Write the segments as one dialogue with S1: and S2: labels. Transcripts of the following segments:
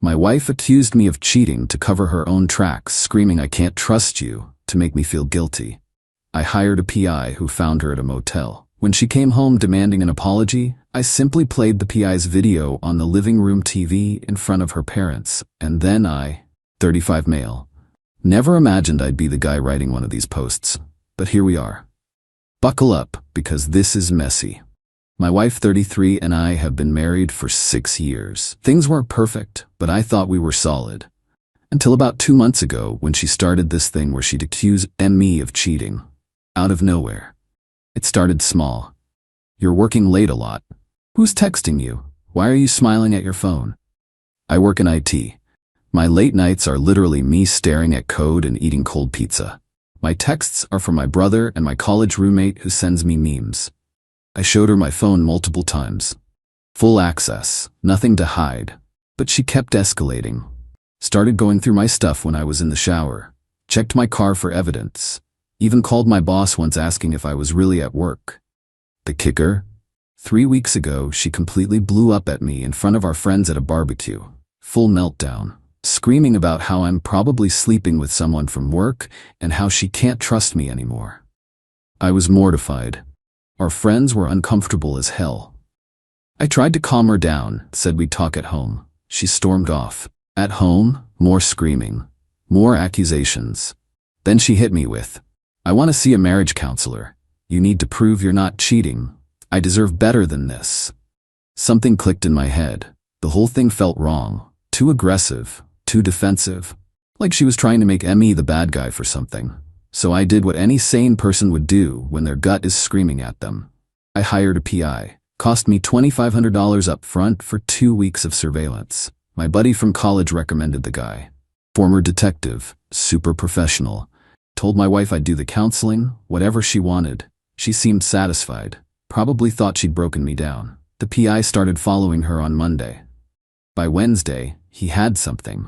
S1: My wife accused me of cheating to cover her own tracks, screaming "I can't trust you" to make me feel guilty. I hired a PI who found her at a motel. When she came home demanding an apology, I simply played the PI's video on the living room TV in front of her parents, and then 35 male. Never imagined I'd be the guy writing one of these posts, but here we are. Buckle up, because this is messy. My wife, 33, and I have been married for 6 years. Things weren't perfect, but I thought we were solid. Until about 2 months ago, when she started this thing where she'd accuse me of cheating. Out of nowhere. It started small. "You're working late a lot. Who's texting you? Why are you smiling at your phone?" I work in IT. My late nights are literally me staring at code and eating cold pizza. My texts are from my brother and my college roommate who sends me memes. I showed her my phone multiple times. Full access, nothing to hide. But she kept escalating. Started going through my stuff when I was in the shower. Checked my car for evidence. Even called my boss once asking if I was really at work. The kicker? 3 weeks ago, she completely blew up at me in front of our friends at a barbecue. Full meltdown. Screaming about how I'm probably sleeping with someone from work and how she can't trust me anymore. I was mortified. Our friends were uncomfortable as hell. I tried to calm her down, said we'd talk at home. She stormed off. At home, more screaming. More accusations. Then she hit me with, "I want to see a marriage counselor. You need to prove you're not cheating. I deserve better than this." Something clicked in my head. The whole thing felt wrong. Too aggressive. Too defensive. Like she was trying to make me the bad guy for something. So I did what any sane person would do when their gut is screaming at them. I hired a PI. Cost me $2,500 up front for 2 weeks of surveillance. My buddy from college recommended the guy. Former detective, super professional. Told my wife I'd do the counseling, whatever she wanted. She seemed satisfied. Probably thought she'd broken me down. The PI started following her on Monday. By Wednesday, he had something.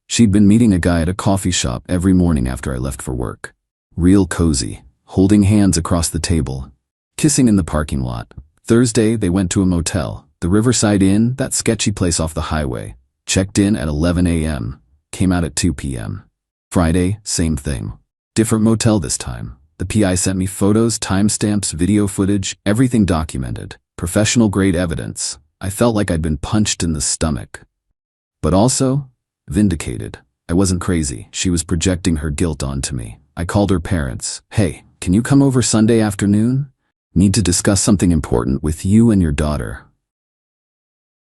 S1: She'd been meeting a guy at a coffee shop every morning after I left for work. Real cozy, holding hands across the table, kissing in the parking lot. Thursday, they went to a motel, the Riverside Inn, that sketchy place off the highway. Checked in at 11 a.m., came out at 2 p.m. Friday, same thing. Different motel this time. The PI sent me photos, timestamps, video footage, everything documented. Professional grade evidence. I felt like I'd been punched in the stomach. But also, vindicated. I wasn't crazy. She was projecting her guilt onto me. I called her parents. "Hey, can you come over Sunday afternoon? Need to discuss something important with you and your daughter."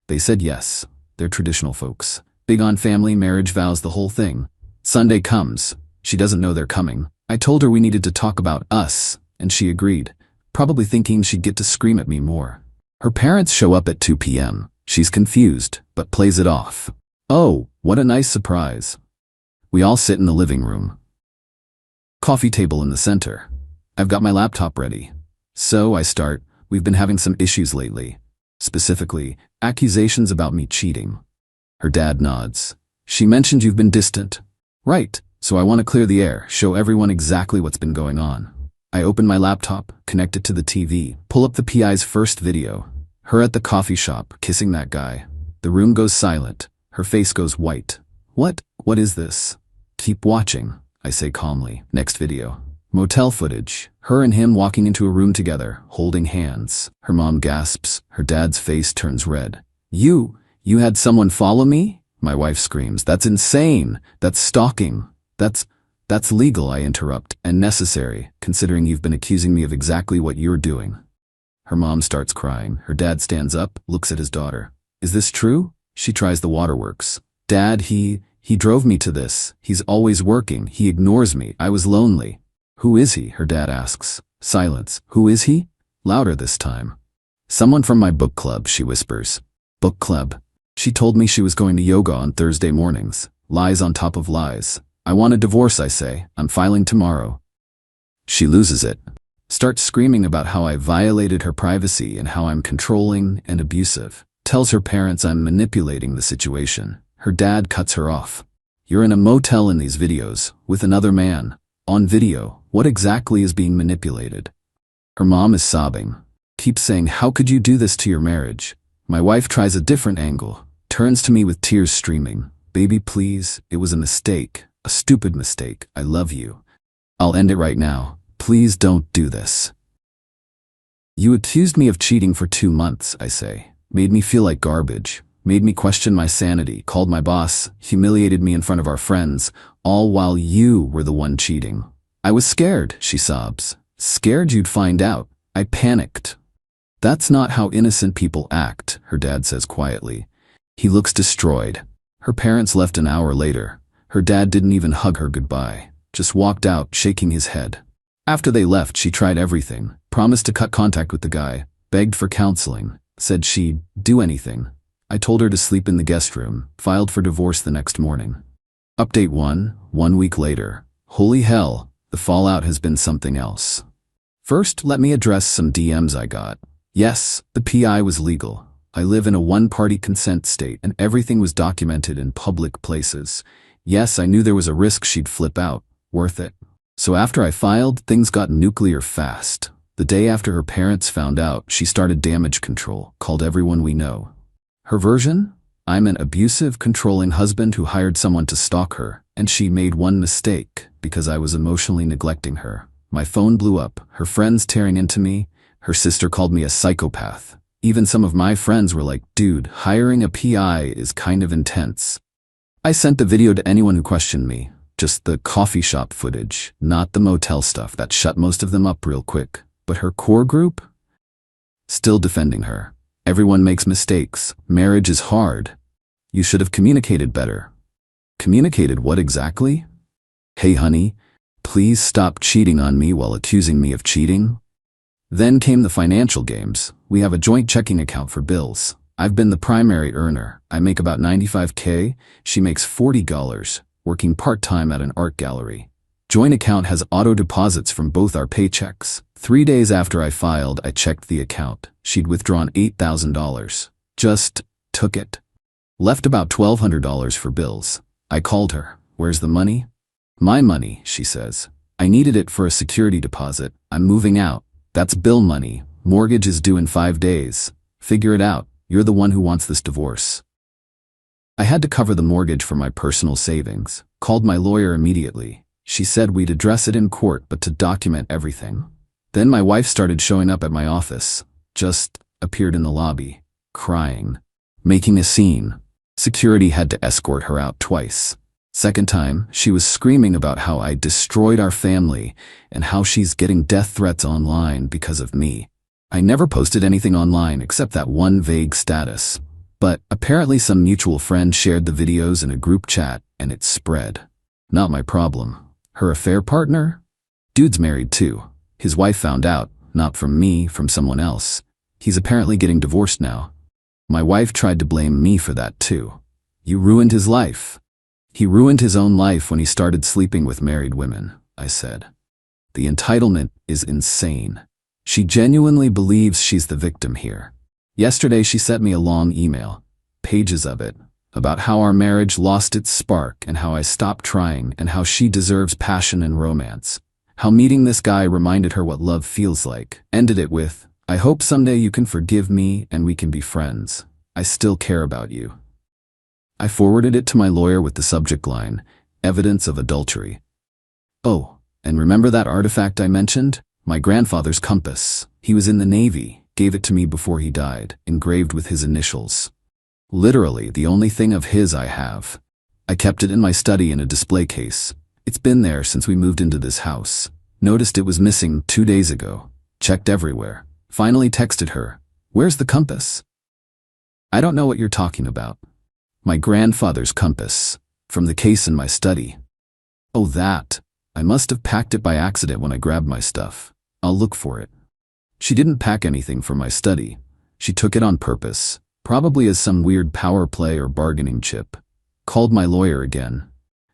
S1: They said yes. They're traditional folks. Big on family, marriage vows, the whole thing. Sunday comes. She doesn't know they're coming. I told her we needed to talk about us, and she agreed, probably thinking she'd get to scream at me more. Her parents show up at 2 p.m. She's confused, but plays it off. Oh, what a nice surprise. We all sit in the living room. Coffee table in the center. I've got my laptop ready. So I start, "We've been having some issues lately. Specifically, accusations about me cheating." Her dad nods. "She mentioned you've been distant." "Right, so I want to clear the air, show everyone exactly what's been going on." I open my laptop, connect it to the TV, pull up the PI's first video. Her at the coffee shop, kissing that guy. The room goes silent. Her face goes white. What is this?" "Keep watching," I say calmly. Next video. Motel footage. Her and him walking into a room together, holding hands. Her mom gasps. Her dad's face turns red. You had someone follow me?" My wife screams. "That's insane. That's stalking. That's legal," I interrupt, "and necessary, considering you've been accusing me of exactly what you're doing." Her mom starts crying. Her dad stands up, looks at his daughter. "Is this true?" She tries the waterworks. "Dad, he drove me to this. He's always working. He ignores me. I was lonely." "Who is he?" her dad asks. Silence. "Who is he?" Louder this time. "Someone from my book club," she whispers. "Book club?" She told me she was going to yoga on Thursday mornings. Lies on top of lies. "I want a divorce," I say. "I'm filing tomorrow." She loses it. Starts screaming about how I violated her privacy and how I'm controlling and abusive. Tells her parents I'm manipulating the situation. Her dad cuts her off. "You're in a motel in these videos, with another man. On video, what exactly is being manipulated?" Her mom is sobbing. Keeps saying, "How could you do this to your marriage?" My wife tries a different angle. turns to me with tears streaming. Baby, please, it was a mistake. A stupid mistake. I love you. I'll end it right now. Please don't do this. You accused me of cheating for 2 months, I say. Made me feel like garbage. Made me question my sanity. Called my boss. Humiliated me in front of our friends. All while you were the one cheating. I was scared, she sobs. Scared you'd find out. I panicked. That's not how innocent people act, her dad says quietly. He looks destroyed. Her parents left an hour later. Her dad didn't even hug her goodbye. Just walked out, shaking his head. After they left, she tried everything. Promised to cut contact with the guy. Begged for counseling. Said she'd do anything. I told her to sleep in the guest room. Filed for divorce the next morning. Update 1 week later. Holy hell, the fallout has been something else. First, let me address some DMs I got. Yes, the PI was legal. I live in a one-party consent state and everything was documented in public places. Yes, I knew there was a risk she'd flip out. Worth it. So after I filed, things got nuclear fast. The day after her parents found out, she started damage control, called everyone we know. Her version? I'm an abusive, controlling husband who hired someone to stalk her, and she made one mistake because I was emotionally neglecting her. My phone blew up, her friends tearing into me, her sister called me a psychopath. Even some of my friends were like, dude, hiring a PI is kind of intense. I sent the video to anyone who questioned me. Just the coffee shop footage, not the motel stuff that shut most of them up real quick. But her core group? Still defending her. Everyone makes mistakes. Marriage is hard. You should have communicated better. Communicated what exactly? Hey honey, please stop cheating on me while accusing me of cheating. Then came the financial games. We have a joint checking account for bills. I've been the primary earner. I make about $95K. She makes $40, working part-time at an art gallery. Joint account has auto deposits from both our paychecks. 3 days after I filed, I checked the account. She'd withdrawn $8,000. Just took it. Left about $1,200 for bills. I called her. Where's the money? My money, she says. I needed it for a security deposit. I'm moving out. That's bill money. Mortgage is due in 5 days. Figure it out. You're the one who wants this divorce. I had to cover the mortgage for my personal savings. Called my lawyer immediately. She said we'd address it in court, but to document everything. Then my wife started showing up at my office. Just appeared in the lobby, crying, making a scene. Security had to escort her out twice. Second time, she was screaming about how I destroyed our family and how she's getting death threats online because of me. I never posted anything online except that one vague status. But apparently some mutual friend shared the videos in a group chat and it spread. Not my problem. Her affair partner? Dude's married too. His wife found out, not from me, from someone else. He's apparently getting divorced now. My wife tried to blame me for that too. You ruined his life. He ruined his own life when he started sleeping with married women, I said. The entitlement is insane. She genuinely believes she's the victim here. Yesterday she sent me a long email, pages of it, about how our marriage lost its spark and how I stopped trying and how she deserves passion and romance. How meeting this guy reminded her what love feels like. Ended it with, I hope someday you can forgive me and we can be friends. I still care about you. I forwarded it to my lawyer with the subject line, evidence of adultery. Oh, and remember that artifact I mentioned? My grandfather's compass. He was in the Navy, gave it to me before he died, engraved with his initials. Literally the only thing of his I have. I kept it in my study in a display case. It's been there since we moved into this house. Noticed it was missing 2 days ago. Checked everywhere. Finally texted her. Where's the compass? I don't know what you're talking about. My grandfather's compass. From the case in my study. Oh, that. I must have packed it by accident when I grabbed my stuff. I'll look for it. She didn't pack anything for my study. She took it on purpose. Probably as some weird power play or bargaining chip. Called my lawyer again.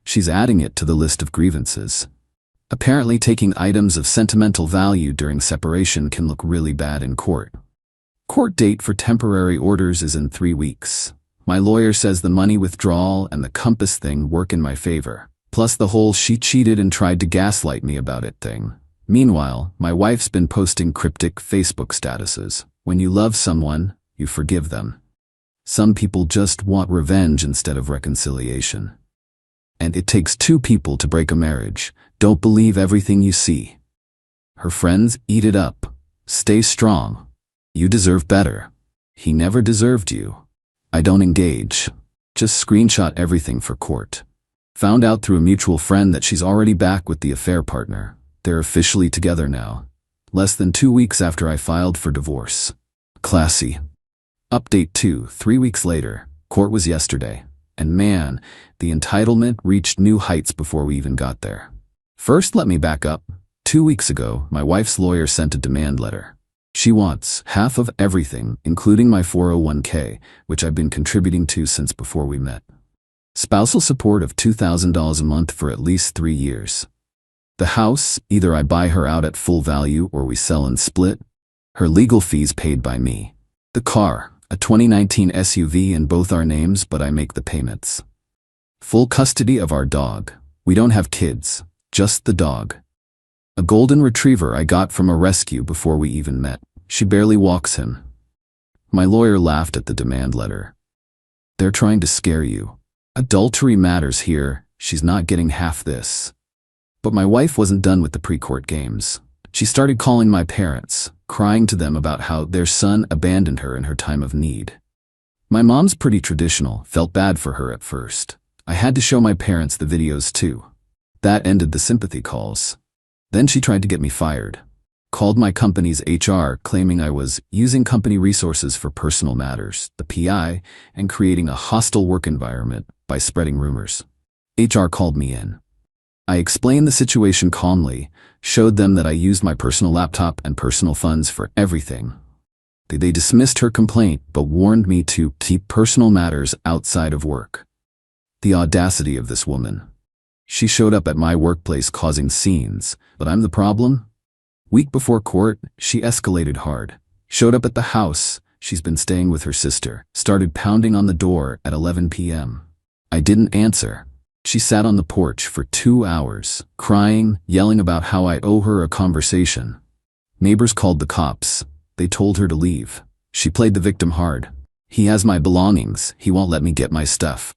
S1: She's adding it to the list of grievances. Apparently taking items of sentimental value during separation can look really bad in court. Court date for temporary orders is in 3 weeks. My lawyer says the money withdrawal and the compass thing work in my favor. Plus the whole she cheated and tried to gaslight me about it thing. Meanwhile, my wife's been posting cryptic Facebook statuses. When you love someone, you forgive them. Some people just want revenge instead of reconciliation. And it takes two people to break a marriage. Don't believe everything you see. Her friends, eat it up. Stay strong. You deserve better. He never deserved you. I don't engage. Just screenshot everything for court. Found out through a mutual friend that she's already back with the affair partner. They're officially together now. Less than 2 weeks after I filed for divorce. Classy. Update 2, 3 weeks later. Court was yesterday. And man, the entitlement reached new heights before we even got there. First, let me back up. 2 weeks ago, my wife's lawyer sent a demand letter. She wants half of everything, including my 401k, which I've been contributing to since before we met. Spousal support of $2,000 a month for at least 3 years. The house, either I buy her out at full value or we sell and split. Her legal fees paid by me. The car, a 2019 SUV in both our names, but I make the payments. Full custody of our dog. We don't have kids, just the dog. A golden retriever I got from a rescue before we even met. She barely walks him. My lawyer laughed at the demand letter. They're trying to scare you. Adultery matters here. She's not getting half this. But my wife wasn't done with the pre-court games. She started calling my parents, crying to them about how their son abandoned her in her time of need. My mom's pretty traditional, felt bad for her at first. I had to show my parents the videos too. That ended the sympathy calls. Then she tried to get me fired. Called my company's HR, claiming I was using company resources for personal matters, the PI, and creating a hostile work environment by spreading rumors. HR called me in. I explained the situation calmly, showed them that I used my personal laptop and personal funds for everything. They dismissed her complaint, but warned me to keep personal matters outside of work. The audacity of this woman. She showed up at my workplace causing scenes, but I'm the problem? Week before court, she escalated hard. Showed up at the house, she's been staying with her sister, started pounding on the door at 11 p.m. I didn't answer. She sat on the porch for 2 hours, crying, yelling about how I owe her a conversation. Neighbors called the cops. They told her to leave. She played the victim hard. He has my belongings. He won't let me get my stuff.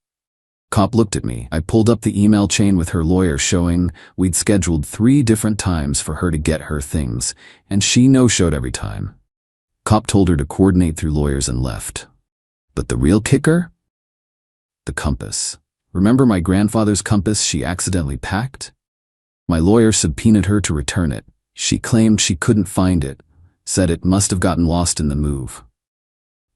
S1: Cop looked at me. I pulled up the email chain with her lawyer showing we'd scheduled 3 different times for her to get her things, and she no-showed every time. Cop told her to coordinate through lawyers and left. But the real kicker? The compass. Remember my grandfather's compass she accidentally packed? My lawyer subpoenaed her to return it. She claimed she couldn't find it, said it must have gotten lost in the move.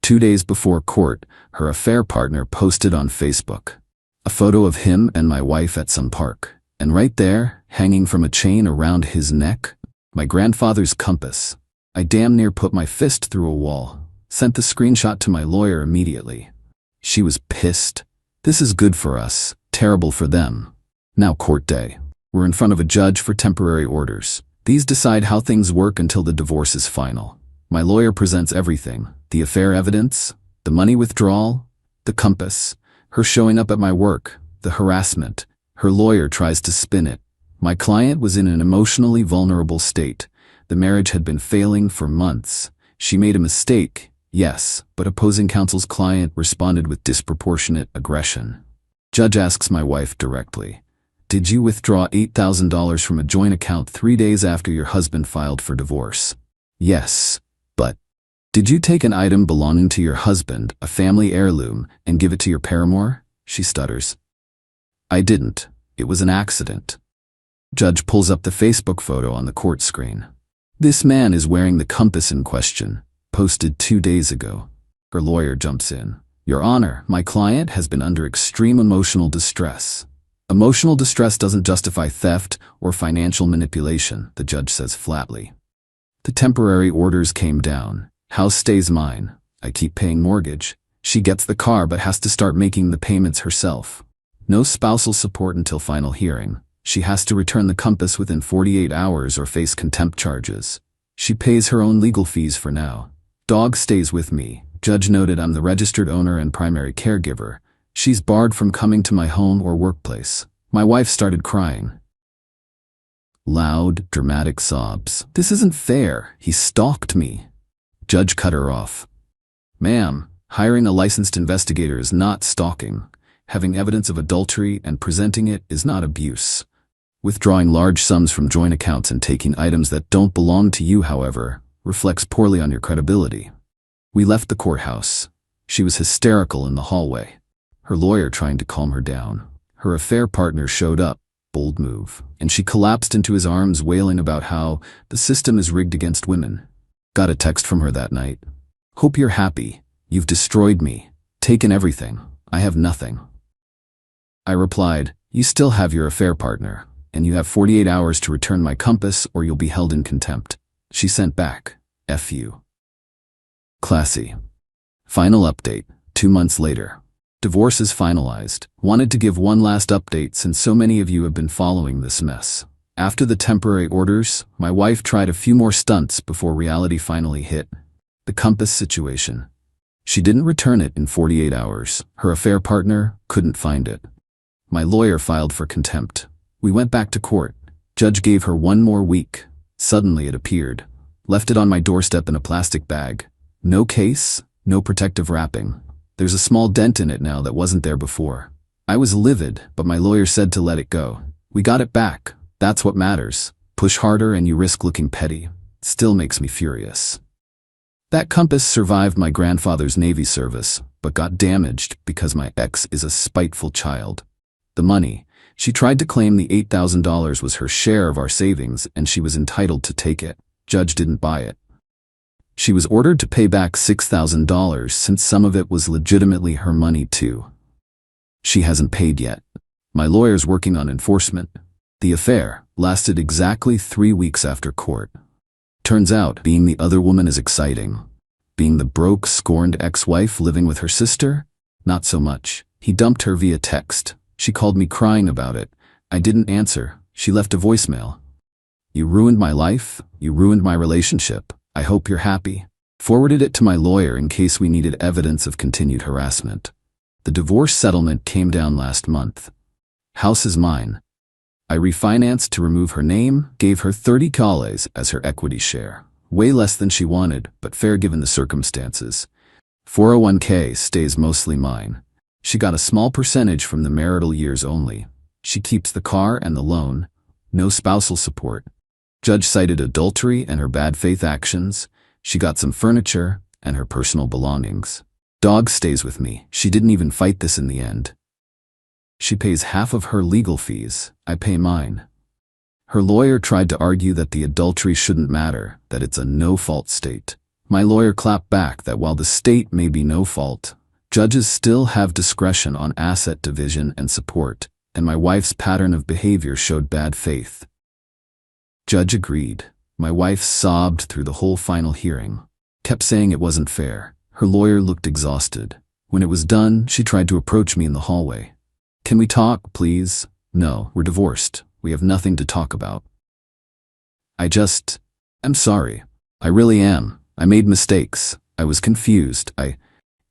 S1: 2 days before court, her affair partner posted on Facebook a photo of him and my wife at some park, and right there, hanging from a chain around his neck, my grandfather's compass. I damn near put my fist through a wall, sent the screenshot to my lawyer immediately. She was pissed. This is good for us, terrible for them. Now court day. We're in front of a judge for temporary orders. These decide how things work until the divorce is final. My lawyer presents everything: the affair evidence, the money withdrawal, the compass, her showing up at my work, the harassment. Her lawyer tries to spin it. My client was in an emotionally vulnerable state. The marriage had been failing for months. She made a mistake, yes, but opposing counsel's client responded with disproportionate aggression. Judge asks my wife directly, "Did you withdraw $8,000 from a joint account 3 days after your husband filed for divorce?" "Yes, but..." "Did you take an item belonging to your husband, a family heirloom, and give it to your paramour?" She stutters. "I didn't. It was an accident." Judge pulls up the Facebook photo on the court screen. This man is wearing the compass in question, posted 2 days ago. Her lawyer jumps in. "Your Honor, my client has been under extreme emotional distress." "Emotional distress doesn't justify theft or financial manipulation," the judge says flatly. The temporary orders came down. House stays mine. I keep paying mortgage. She gets the car but has to start making the payments herself. No spousal support until final hearing. She has to return the compass within 48 hours or face contempt charges. She pays her own legal fees for now. Dog stays with me. Judge noted I'm the registered owner and primary caregiver. She's barred from coming to my home or workplace. My wife started crying. Loud, dramatic sobs. "This isn't fair. He stalked me." Judge cut her off. "Ma'am, Hiring a licensed investigator is not stalking. Having evidence of adultery and presenting it is not abuse. Withdrawing large sums from joint accounts and taking items that don't belong to you, however, reflects poorly on your credibility. We left the courthouse. She was hysterical in the hallway, her lawyer trying to calm her down. Her affair partner showed up, bold move, and she collapsed into his arms wailing about how the system is rigged against women. Got a text from her that night. "Hope you're happy. You've destroyed me, taken everything. I have nothing." I replied, "You still have your affair partner, and you have 48 hours to return my compass or you'll be held in contempt." She sent back, "F you." Classy. Final update, 2 months later. Divorce is finalized. Wanted to give one last update since so many of you have been following this mess. After the temporary orders, my wife tried a few more stunts before reality finally hit. The compass situation. She didn't return it in 48 hours. Her affair partner couldn't find it. My lawyer filed for contempt. We went back to court. Judge gave her 1 more week. Suddenly it appeared. Left it on my doorstep in a plastic bag. No case, no protective wrapping. There's a small dent in it now that wasn't there before. I was livid, but my lawyer said to let it go. We got it back. That's what matters. Push harder and you risk looking petty. Still makes me furious. That compass survived my grandfather's Navy service, but got damaged because my ex is a spiteful child. The money. She tried to claim the $8,000 was her share of our savings and she was entitled to take it. Judge didn't buy it. She was ordered to pay back $6,000 since some of it was legitimately her money too. She hasn't paid yet. My lawyer's working on enforcement. The affair lasted exactly 3 weeks after court. Turns out being the other woman is exciting. Being the broke, scorned ex-wife living with her sister? Not so much. He dumped her via text. She called me crying about it. I didn't answer. She left a voicemail. "You ruined my life. You ruined my relationship. I hope you're happy." Forwarded it to my lawyer in case we needed evidence of continued harassment. The divorce settlement came down last month. House is mine. I refinanced to remove her name, gave her 30 Qleys as her equity share. Way less than she wanted, but fair given the circumstances. 401k stays mostly mine. She got a small percentage from the marital years only. She keeps the car and the loan. No spousal support. Judge cited adultery and her bad faith actions. She got some furniture and her personal belongings. Dog stays with me. She didn't even fight this in the end. She pays half of her legal fees. I pay mine. Her lawyer tried to argue that the adultery shouldn't matter, that it's a no-fault state. My lawyer clapped back that while the state may be no fault, judges still have discretion on asset division and support, and my wife's pattern of behavior showed bad faith. Judge agreed. My wife sobbed through the whole final hearing. Kept saying it wasn't fair. Her lawyer looked exhausted. When it was done, she tried to approach me in the hallway. "Can we talk, please?" "No, we're divorced. We have nothing to talk about." I'm sorry. I really am. I made mistakes. I was confused.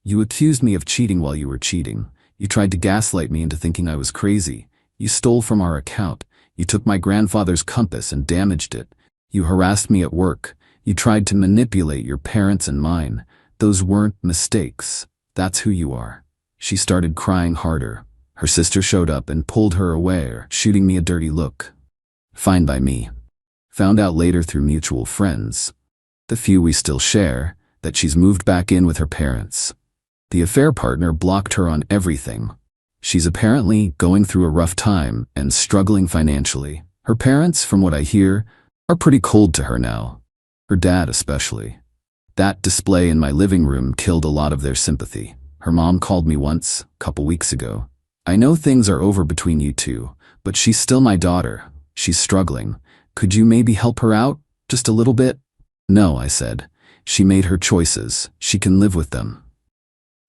S1: You accused me of cheating while you were cheating. You tried to gaslight me into thinking I was crazy. You stole from our account. You took my grandfather's compass and damaged it. You harassed me at work. You tried to manipulate your parents and mine. Those weren't mistakes. That's who you are. She started crying harder. Her sister showed up and pulled her away, shooting me a dirty look. Fine by me. Found out later through mutual friends, the few we still share, that she's moved back in with her parents. The affair partner blocked her on everything. She's apparently going through a rough time and struggling financially. Her parents, from what I hear, are pretty cold to her now. Her dad especially. That display in my living room killed a lot of their sympathy. Her mom called me once, a couple weeks ago. "I know things are over between you two, but she's still my daughter. She's struggling. Could you maybe help her out? Just a little bit?" "No," I said. "She made her choices. She can live with them."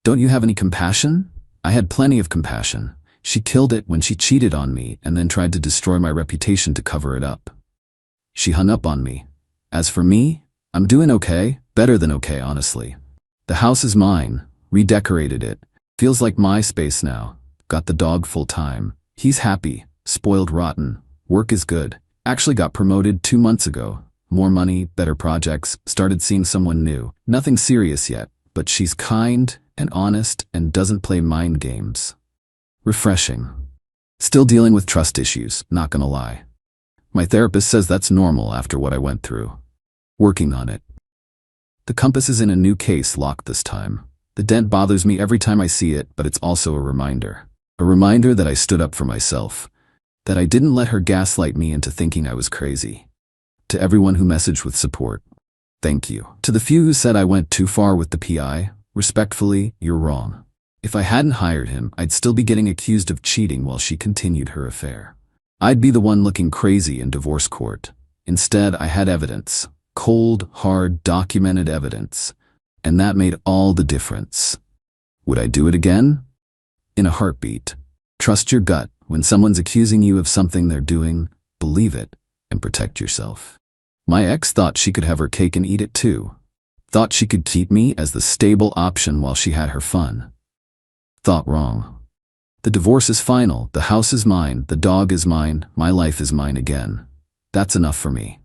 S1: "Don't you have any compassion?" I had plenty of compassion. She killed it when she cheated on me and then tried to destroy my reputation to cover it up. She hung up on me. As for me, I'm doing okay, better than okay, honestly. The house is mine, redecorated it. Feels like my space now. Got the dog full-time. He's happy, spoiled rotten. Work is good. Actually got promoted 2 months ago. More money, better projects, started seeing someone new. Nothing serious yet, but she's kind and honest and doesn't play mind games. Refreshing. Still dealing with trust issues, not gonna lie. My therapist says that's normal after what I went through. Working on it. The compass is in a new case, locked this time. The dent bothers me every time I see it, but it's also a reminder. A reminder that I stood up for myself. That I didn't let her gaslight me into thinking I was crazy. To everyone who messaged with support, thank you. To the few who said I went too far with the PI, respectfully, you're wrong. If I hadn't hired him, I'd still be getting accused of cheating while she continued her affair. I'd be the one looking crazy in divorce court. Instead, I had evidence. Cold, hard, documented evidence. And that made all the difference. Would I do it again? In a heartbeat. Trust your gut. When someone's accusing you of something they're doing, believe it and protect yourself. My ex thought she could have her cake and eat it too. Thought she could keep me as the stable option while she had her fun. Thought wrong. The divorce is final, the house is mine, the dog is mine, my life is mine again. That's enough for me.